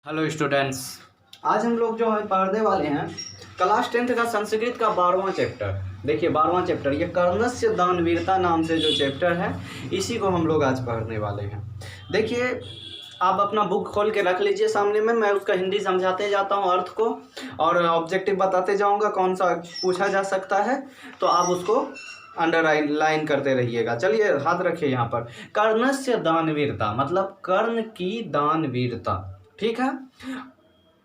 Hello students. आज हम लोग जो है पढ़ने वाले हैं क्लास 10th का संस्कृत का 12वां चैप्टर। देखिए 12वां चैप्टर ये कर्णस्य दानवीरता नाम से जो चैप्टर है इसी को हम लोग आज पढ़ने वाले हैं। देखिए आप अपना बुक खोल के रख लीजिए सामने में, मैं उसका हिंदी समझाते जाता हूँ अर्थ को और ऑब्जेक्टिव बताते जाऊँगा कौन सा पूछा जा सकता है, तो आप उसको अंडरलाइन करते रहिएगा। चलिए हाथ रखिए यहाँ पर। कर्णस्य दानवीरता मतलब कर्ण की दानवीरता, ठीक है।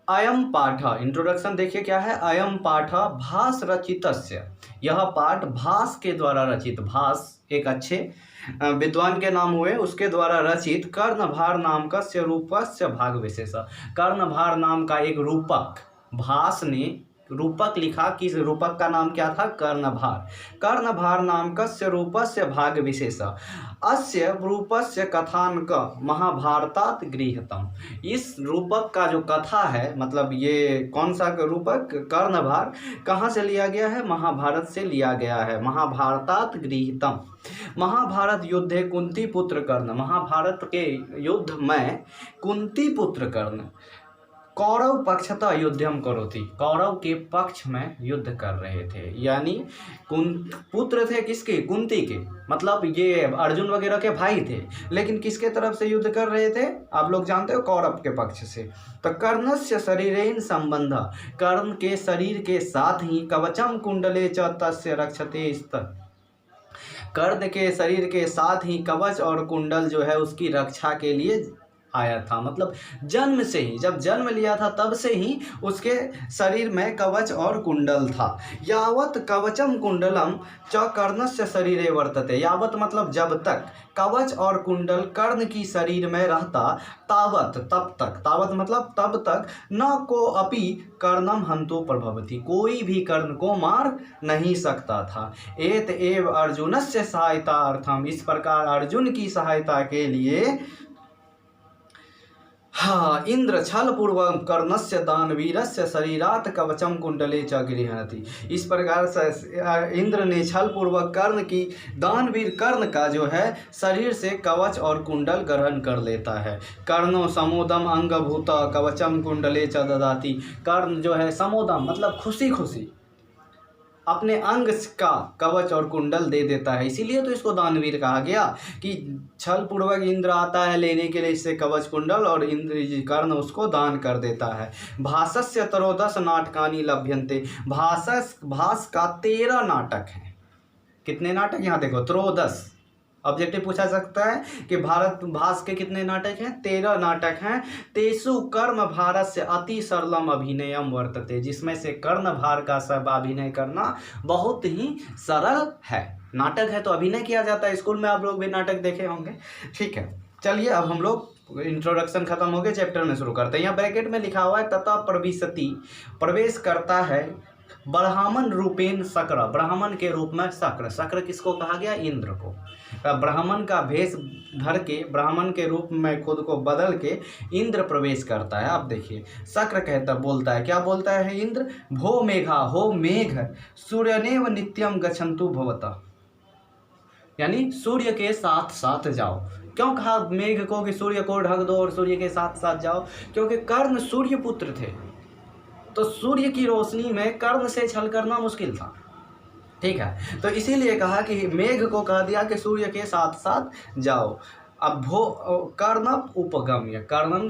अयम पाठ इंट्रोडक्शन देखिए क्या है। अयम पाठ भास रचितस्य, यह पाठ भास के द्वारा रचित, भास एक अच्छे विद्वान के नाम हुए, उसके द्वारा रचित कर्णभार नाम का रूपस्य भाग विशेष। कर्णभार नाम का एक रूपक, भास ने रूपक लिखा, किस रूपक का नाम क्या था? कर्णभार। कर्णभार नाम का रूपस्य भाग विशेष अस्य रूपस्य कथानक महाभारतात गृहीतम। इस रूपक का जो कथा है, मतलब ये कौन सा रूपक? कर्णभार। कहाँ से लिया गया है? महाभारत से लिया गया है। महाभारतात गृहीतम। महाभारत युद्धे कुंती पुत्र कर्ण, महाभारत के युद्ध में कुंती पुत्र कर्ण कौरव पक्षतः युद्धम करोति, कौरव के पक्ष में युद्ध कर रहे थे। यानी पुत्र थे किसके? कुंती के, मतलब ये अर्जुन वगैरह के भाई थे, लेकिन किसके तरफ से युद्ध कर रहे थे? आप लोग जानते हो, कौरव के पक्ष से। तो कर्णस्य शरीरेन संबंध, कर्ण के शरीर के साथ ही कवचम कुंडले च तस्य रक्षते स्त, कर्ण के शरीर के साथ ही कवच और कुंडल जो है उसकी रक्षा के लिए आया था। मतलब जन्म से ही, जब जन्म लिया था तब से ही उसके शरीर में कवच और कुंडल था। यावत कवचम कुंडलम च कर्णस्य शरीरे वर्तते, यावत मतलब जब तक कवच और कुंडल कर्ण की शरीर में रहता, तावत तब तक, तावत मतलब तब तक, न को अपि कर्णम हंतो प्रभवति, कोई भी कर्ण को मार नहीं सकता था। एत एव अर्जुनस्य सहायतार्थम, इस प्रकार अर्जुन की सहायता के लिए इंद्र छल पूर्वक कर्णस्य दानवीरस्य शरीरात कवचम कुंडले च गृह्णाति। इस प्रकार से इंद्र ने छल पूर्वक कर्ण की, दानवीर कर्ण का जो है शरीर से कवच और कुंडल ग्रहण कर लेता है। कर्णो समोदम अंगभूत कवचम कुंडले च ददाति, कर्ण जो है समोदम मतलब खुशी खुशी अपने अंग का कवच और कुंडल दे देता है, इसीलिए तो इसको दानवीर कहा गया कि छल पूर्वक इंद्र आता है लेने के लिए इससे कवच कुंडल, और इंद्र जी कर्ण उसको दान कर देता है। भासस्य तरोदश नाटकानि लभ्यन्ते, भास का 13 नाटक हैं। कितने नाटक? यहाँ देखो, त्रोदश ऑब्जेक्टिव पूछा सकता है कि भारत भास के कितने नाटक हैं? 13 नाटक हैं। तेसु कर्ण भारत से अति सरलम अभिनयम वर्तते, जिसमें से कर्ण भार का सब अभिनय करना बहुत ही सरल है। नाटक है तो अभिनय किया जाता है, स्कूल में आप लोग भी नाटक देखे होंगे, ठीक है। चलिए अब हम लोग इंट्रोडक्शन खत्म हो गया, चैप्टर में शुरू करते हैं। यहाँ ब्रैकेट में लिखा हुआ है तथा प्रविशति, प्रवेश करता है ब्राह्मण रूपेण शक्र, ब्राह्मण के रूप में शक्र। शक्र किसको कहा गया? इंद्र को। ब्राह्मण का भेष धर के, ब्राह्मण के रूप में खुद को बदल के इंद्र प्रवेश करता है। आप देखिए शक्र कहता, बोलता है, क्या बोलता है इंद्र? भो मेघा, हो मेघ, सूर्यनेव नित्यम गच्छन्तु भवतः, यानी सूर्य के साथ साथ जाओ। क्यों कहा मेघ को कि सूर्य को ढक दो और सूर्य के साथ साथ जाओ? क्योंकि कर्ण सूर्य पुत्र थे, तो सूर्य की रोशनी में कर्ण से छल करना मुश्किल था, ठीक है। तो इसीलिए कहा कि मेघ को कह दिया कि सूर्य के साथ साथ जाओ। अब भो कर्ण उपगम्य, कर्ण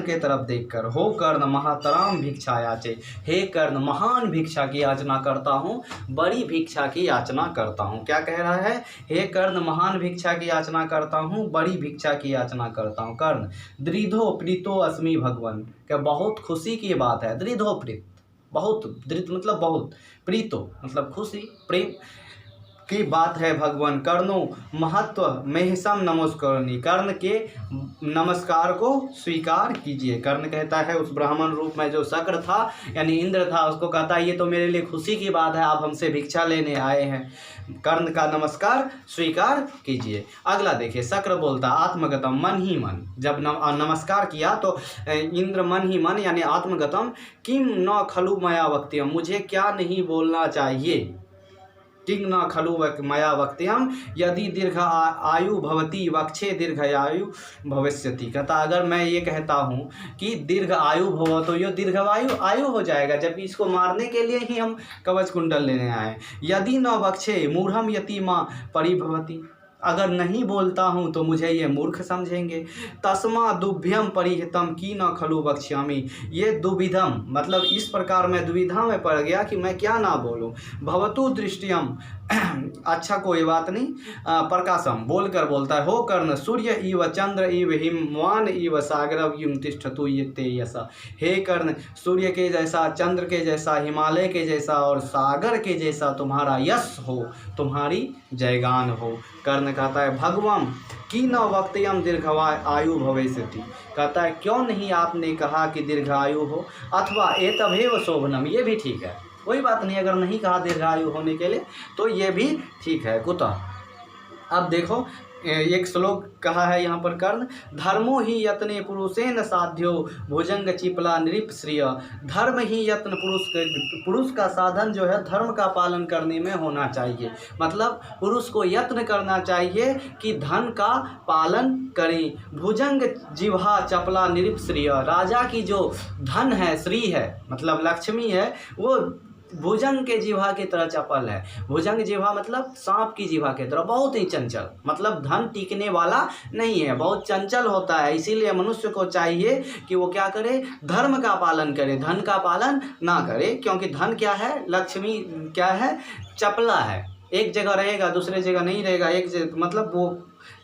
के तरफ देखकर, हो कर्ण महातराम भिक्षा याचे, हे कर्ण महान भिक्षा की याचना करता हूँ, बड़ी भिक्षा की याचना करता हूँ। क्या कह रहा है? हे कर्ण महान भिक्षा की याचना करता हूँ, बड़ी भिक्षा की याचना करता हूँ। कर्ण दृढ़ो प्रीतो अस्मि भगवान, क्या बहुत खुशी की बात है। दृढ़ो प्रीत, बहुत, दृढ़ मतलब बहुत, प्रीतो मतलब खुशी, प्रेम की बात है भगवान। कर्णो महत्व महेशम नमस्कारणी, कर्ण के नमस्कार को स्वीकार कीजिए। कर्ण कहता है उस ब्राह्मण रूप में जो शक्र था यानी इंद्र था, उसको कहता है ये तो मेरे लिए खुशी की बात है, आप हमसे भिक्षा लेने आए हैं, कर्ण का नमस्कार स्वीकार कीजिए। अगला देखिए, शक्र बोलता आत्मगतम, मन ही मन, जब नमस्कार किया तो इंद्र मन ही मन यानी आत्मगतम, किम न खलु मया वक्त्यम, मुझे क्या नहीं बोलना चाहिए, किंग न खलु मया वक्त्यम यदि दीर्घ आयु भवती वक्षे दीर्घ आयु भविष्यति। कहता अगर मैं ये कहता हूँ कि दीर्घ आयु भव तो ये दीर्घ आयु हो जाएगा, जबकि इसको मारने के लिए ही हम कवच कुंडल लेने आए। यदि न वक्षे मूढ़म यतिमा परिभवती, अगर नहीं बोलता हूँ तो मुझे ये मूर्ख समझेंगे। तस्मा दुभ्यम परिहितम की न खलु वक्ष्यामि, ये दुविधम मतलब इस प्रकार मैं दुविधा में पड़ गया कि मैं क्या ना बोलूँ। भवतु दृष्टियम अच्छा कोई बात नहीं, प्रकाशम बोल कर बोलता है, हो कर्ण सूर्य इव चंद्र इव हिमवान इव सागर युम तिष्ठतु ये यसा। हे कर्ण सूर्य के जैसा, चंद्र के जैसा, हिमालय के जैसा और सागर के जैसा तुम्हारा यश हो, तुम्हारी जयगान हो। कर्ण कहता है भगवान की न वक्तयम दीर्घवाय आयु भविष्यति, कहता है क्यों नहीं आपने कहा कि दीर्घ आयु हो, अथवा एतभेव शोभनम, ये भी ठीक है, कोई बात नहीं, अगर नहीं कहा दीर्घायु होने के लिए तो ये भी ठीक है। कुतः अब देखो एक श्लोक कहा है यहाँ पर कर्ण, धर्मो ही यत्ने पुरुषेन साध्यो भुजंग चिपला नृप श्रिय। धर्म ही यत्न पुरुष का साधन जो है धर्म का पालन करने में होना चाहिए। मतलब पुरुष को यत्न करना चाहिए कि धन का पालन करें। भुजंग जिह्वा चपला नृप श्रिय, राजा की जो धन है, श्री है मतलब लक्ष्मी है, वो भुजंग के जिह्वा की तरह चपल है। भुजंग जिह्वा मतलब सांप की जिह्वा की तरह बहुत ही चंचल, मतलब धन टिकने वाला नहीं है, बहुत चंचल होता है। इसीलिए मनुष्य को चाहिए कि वो क्या करे, धर्म का पालन करे, धन का पालन ना करे, क्योंकि धन क्या है, लक्ष्मी क्या है, चपला है, एक जगह रहेगा दूसरे जगह नहीं रहेगा, एक जगह मतलब वो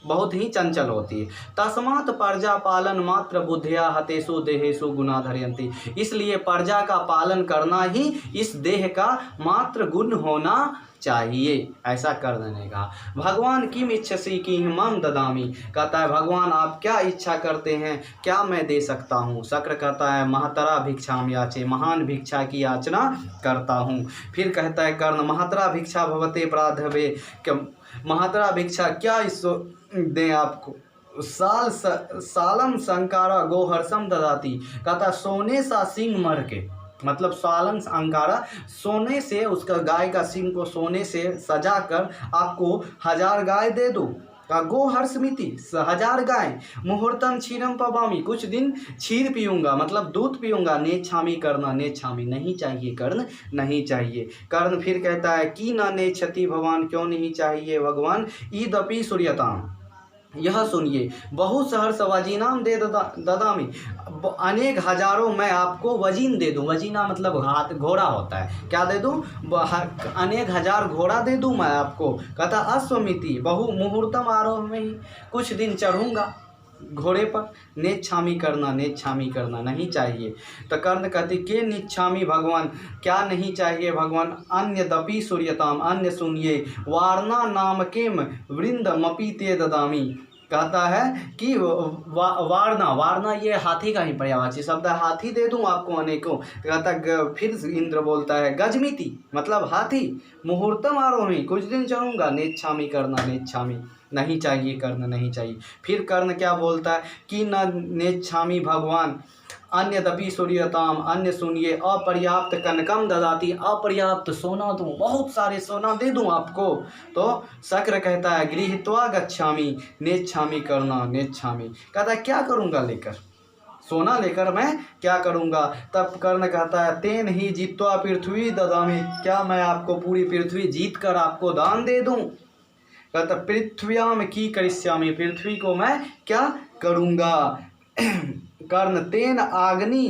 बहुत ही चंचल होती है। तस्मात् प्रजा पालन मात्र बुद्धिया हतेषु देहेषु गुणा धरयन्ति, इसलिए प्रजा का पालन करना ही इस देह का मात्र गुण होना चाहिए, ऐसा कर देने का। भगवान किम इच्छसि कि मम ददामी, कहता है भगवान आप क्या इच्छा करते हैं, क्या मैं दे सकता हूँ। शक्र कहता है महतरा भिक्षाम याचे, महान भिक्षा की याचना करता हूँ। फिर कहता है कर्ण महतरा भिक्षा भवते प्राधवे, महतरा भिक्षा क्या इस दें आपको, सालम संकारा गोहर्षम ददाती, कहता सोने सा सिंह मर के, मतलब सालम अंकारा सोने से, उसका गाय का सिंह को सोने से सजा कर आपको 1000 गाय दे दूँ। का गोहर्षमिति 1000 गाय, मुहूर्तम क्षीरम पवामी, कुछ दिन क्षीर पीऊँगा मतलब दूध पीऊँगा। नेच्छामी करना, नेच्छामी नहीं चाहिए कर्ण, नहीं चाहिए। कर्ण फिर कहता है कि न नेच्छति भगवान, क्यों नहीं चाहिए भगवान। ईदपि सूर्यताम, यह सुनिए, बहु सहर्ष वजीनाम दे ददामी, अनेक हजारों मैं आपको वजीन दे दूँ। वजीना मतलब हाथ घोड़ा होता है, क्या दे दूँ, अनेक हजार घोड़ा दे दूँ मैं आपको। कहता अश्वमिति बहु मुहूर्तम आरोह में ही, कुछ दिन चढ़ूँगा घोड़े पर। नेच्छामी करना, नेच्छामी करना नहीं चाहिए। तो कर्ण कहते के निच्छामी भगवान, क्या नहीं चाहिए भगवान। अन्य दपी सूर्यताम, अन्य सुनिए, वारणा नाम केम वृंदमपि ते ददामी, कहता है कि वारणा ये हाथी का ही पर्यायवाची शब्द है, हाथी दे दूं आपको अनेकों। कहता फिर इंद्र बोलता है गजमिति मतलब हाथी, मुहूर्तम आरोही कुछ दिन चढ़ूंगा। नेच्छामी करना, नेच्छामी नहीं चाहिए कर्ण, नहीं चाहिए। फिर कर्ण क्या बोलता है कि न नेच्छामी भगवान अन्यदपि सूर्यताम, अन्य सुनिए, अपर्याप्त कनकम ददाती, अपर्याप्त सोना दूँ, बहुत सारे सोना दे दूँ आपको। तो शक्र कहता है गृहीत्वा गच्छामि, नेच्छामी करना, नेच्छामी, कहता है क्या करूँगा लेकर, सोना लेकर मैं क्या करूँगा। तब कर्ण कहता है तेन ही जीत्वा पृथ्वी ददामी, क्या मैं आपको पूरी पृथ्वी जीत कर आपको दान दे दूँ। कहता पृथ्व्याम की करिष्यामि, पृथ्वी को मैं क्या करूँगा। कर्ण तेन आग्नि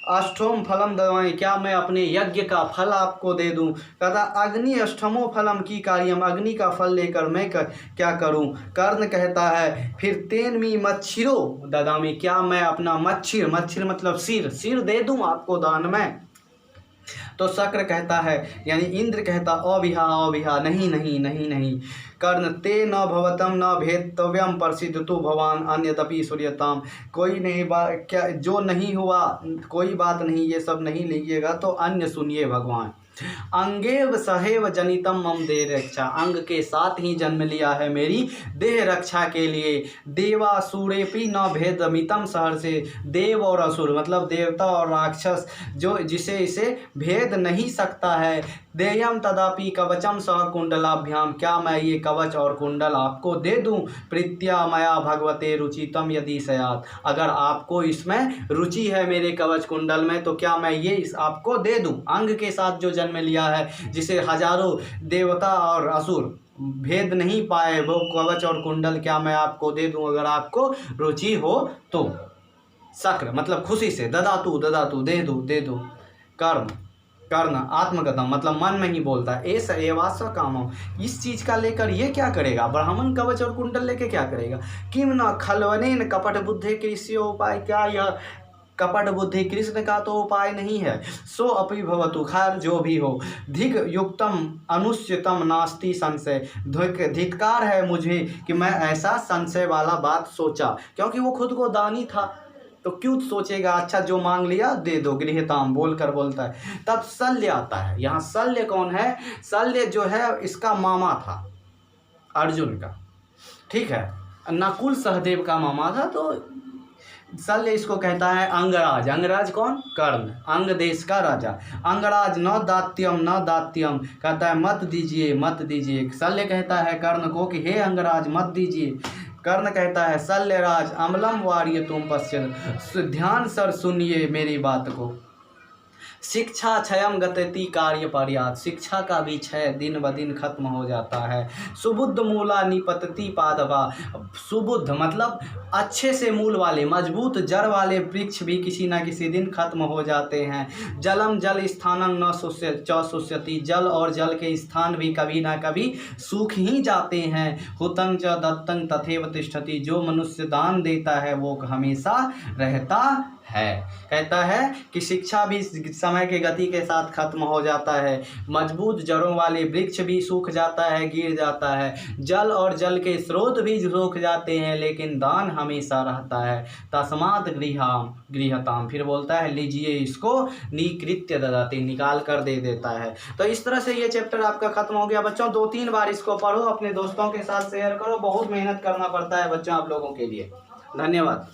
अष्टम फलम दवाएं, क्या मैं अपने यज्ञ का फल आपको दे दूं। कहता अग्नि अष्टमो फलम की कार्यम, अग्नि का फल लेकर मैं क्या करूं। कर्ण कहता है फिर तेन मी मच्छिरो ददामी, क्या मैं अपना मच्छिर, मच्छिर मतलब सिर दे दूं आपको दान में। तो शक्र कहता है यानी इंद्र कहता अविहा अविहा, नहीं नहीं नहीं नहीं। कर्ण ते न भवतम न भेदव्यम प्रसिद्ध तु भवान अन्यदपि सूर्यताम, कोई नहीं क्या जो नहीं हुआ कोई बात नहीं, ये सब नहीं लीजिएगा तो अन्य सुनिए भगवान। अंगेव सहेव जनितम मम देह रक्षा, अंग के साथ ही जन्म लिया है मेरी देह रक्षा के लिए। देवासुरेपि न भेदमितम सहर्षे, देव और असुर मतलब देवता और राक्षस जो जिसे इसे भेद नहीं सकता है। देयम तदापि कवचम सह कुंडलाभ्याम, क्या मैं ये कवच और कुंडल आपको दे दूं। प्रीत्या मया भगवते रुचितम यदि सयात, अगर आपको इसमें रुचि है मेरे कवच कुंडल में तो क्या मैं ये इस आपको दे दूं। अंग के साथ जो जन्म लिया है जिसे हजारों देवता और असुर भेद नहीं पाए, वो कवच और कुंडल क्या मैं आपको दे दूं अगर आपको रुचि हो तो। शक्र मतलब खुशी से, ददातु ददातु दे दो। कर्म कर्ण आत्मगतम मतलब मन में ही बोलता है। ऐसा एवास कामो, इस चीज का लेकर ये क्या करेगा, ब्राह्मण कवच और कुंडल लेके क्या करेगा। किम न खलवनेन कपट बुद्धि कृष्य उपाय, क्या यह कपट बुद्धि कृष्ण का तो उपाय नहीं है। सो अपि भवतु, खैर जो भी हो। धिक युक्तम अनुस्यतम नास्ति संशय, धिक्कार है मुझे कि मैं ऐसा संशय वाला बात सोचा, क्योंकि वो खुद को दानी था तो क्यों सोचेगा अच्छा जो मांग लिया दे दो, गृहताम बोलकर बोलता है। तब शल्य आता है, यहाँ शल्य कौन है, शल्य जो है इसका मामा था अर्जुन का, ठीक है, नकुल सहदेव का मामा था। तो शल्य इसको कहता है अंगराज। अंगराज कौन, कर्ण, अंग देश का राजा। अंगराज न दात्यम कहता है मत दीजिए मत दीजिए। शल्य कहता है कर्ण को कि हे अंगराज मत दीजिए। कर्ण कहता है शल्यराज अमलम वार्य तुम पश्चिम, ध्यान सर सुनिए मेरी बात को। शिक्षा क्षयम गतति कार्य पर्यात, शिक्षा का भी क्षय दिन ब दिन खत्म हो जाता है। सुबुद्ध मूला निपतति पादवा, सुबुद्ध मतलब अच्छे से मूल वाले मजबूत जड़ वाले वृक्ष भी किसी न किसी दिन खत्म हो जाते हैं। जलम जल स्थानं न शुष्यति, जल और जल के स्थान भी कभी ना कभी सूख ही जाते हैं। हुतं च दत्तं तथैव तिष्ठति, जो मनुष्य दान देता है वो हमेशा रहता है। कहता है कि शिक्षा भी समय के गति के साथ खत्म हो जाता है, मजबूत जड़ों वाले वृक्ष भी सूख जाता है, गिर जाता है, जल और जल के स्रोत भी सूख जाते हैं, लेकिन दान हमेशा रहता है। तस्मात् गृहताम, फिर बोलता है लीजिए इसको, निकृत्य ददाति, निकाल कर दे देता है। तो इस तरह से ये चैप्टर आपका खत्म हो गया बच्चों। 2-3 बार इसको पढ़ो, अपने दोस्तों के साथ शेयर करो, बहुत मेहनत करना पड़ता है बच्चों आप लोगों के लिए। धन्यवाद।